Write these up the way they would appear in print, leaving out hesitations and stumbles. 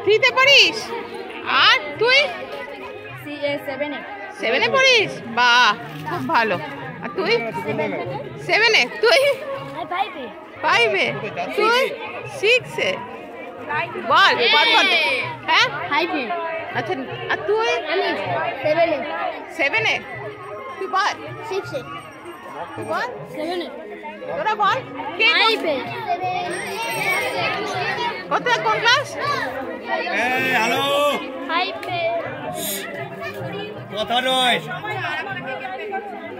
ফ্রিতে পড়িস? আর তুই? 7-এ পড়িস? বাহ, খুব ভালো। আর তুই? 7-এ। তুই? 5-এ। তুই 6-এ। বল বল। হ্যাঁ 5-এ। আচ্ছা, আর তুই? 7-এ। তুই বল 6-এ। তুই বল 7-এ। তোরা বল কে 5-এ। কোন ক্লাস? হ্যালো, 5-এ।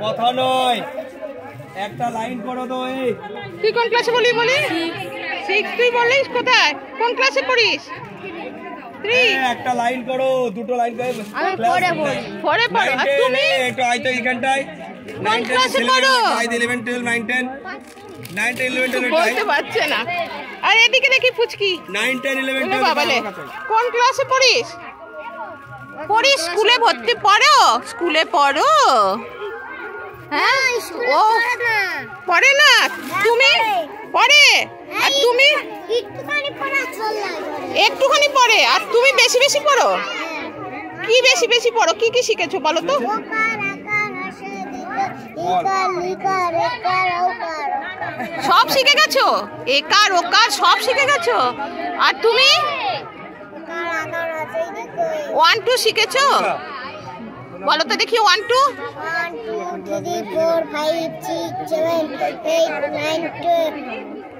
কথা নয়, একটা লাইন করো তো। তুই কোন ক্লাসে বলি? 6। তুই বলিস কোথায়? কোন ক্লাসে পড়িস? 3। একটা লাইন করো, দুটো লাইন করে। আমি 4-এ পড়ি। 4-এ পড়ো। আর তুমি? একটু আইতো এখানটায়। কোন ক্লাসে পড়ো? 11, 12, 9, 10, 9, 10, 11, 12 বলতে পারছে না। আর এদিকে দেখি পুচকি 9, 10, 11, 12 বাবালে। কোন ক্লাসে পড়িস? স্কুলে ভর্তি পড়ো? স্কুলে পড়ো? হ্যাঁ, ও পড়ে না। তুমি? পড়ে। আর তুমি? একটুখানি পড়ে। আর তুমি বেশি বেশি পড়ো? কি বেশি বেশি পড়ো? কি কি শিখেছো বলো তো? সব শিখে গেছো? একার ওকার সব শিখে গেছো? আর তুমি? 1 2 শিখেছো? বলো তো দেখি 1 2। 1 2 3 4 5 6 7 8 9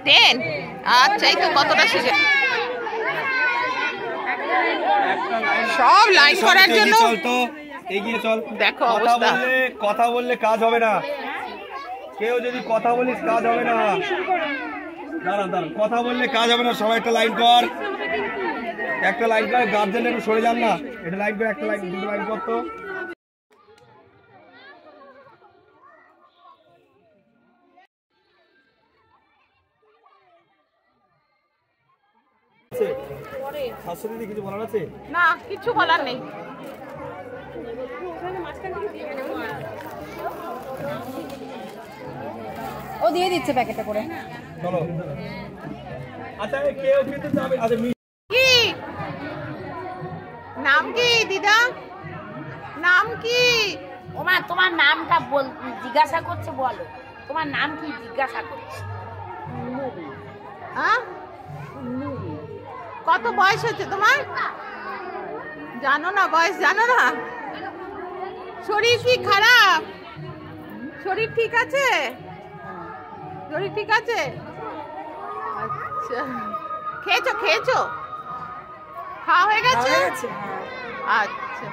10। আচ্ছা, এই তো কতটা শিখে। সব লাইন করার জন্য এগিয়ে চল। দেখো অবস্থা। কথা বললে কাজ হবে না। কেউ যদি কথা বলিস কাজ হবে না। দাঁড়া, কথা বললে কাজ হবে না। সবাই একটা লাইন কর, একটা লাইন কর। গার্জেন একটু সরে যান না। এটা লাইন করে, একটা লাইন, দুটো লাইন কর তো। শাশুড়ি কিছু বলার আছে? না, কিছু বলার নেই। ও দিয়ে দিচ্ছে প্যাকেটটা করে। চলো। আচ্ছা, কেউ কিন্তু যাবে? আচ্ছা, কি নাম? কি দিদা নাম কি? ওমা, তোমার নামটা জিজ্ঞাসা করছে, বলো তোমার নাম কি জিজ্ঞাসা করছে। হ্যাঁ, কত বয়স হচ্ছে তোমার? জানো না বয়স? জানো না? শরীর কি খারাপ? শরীর ঠিক আছে? শরীর ঠিক আছে? আচ্ছা, খেয়েছো? খাওয়া হয়ে গেছে? আচ্ছা।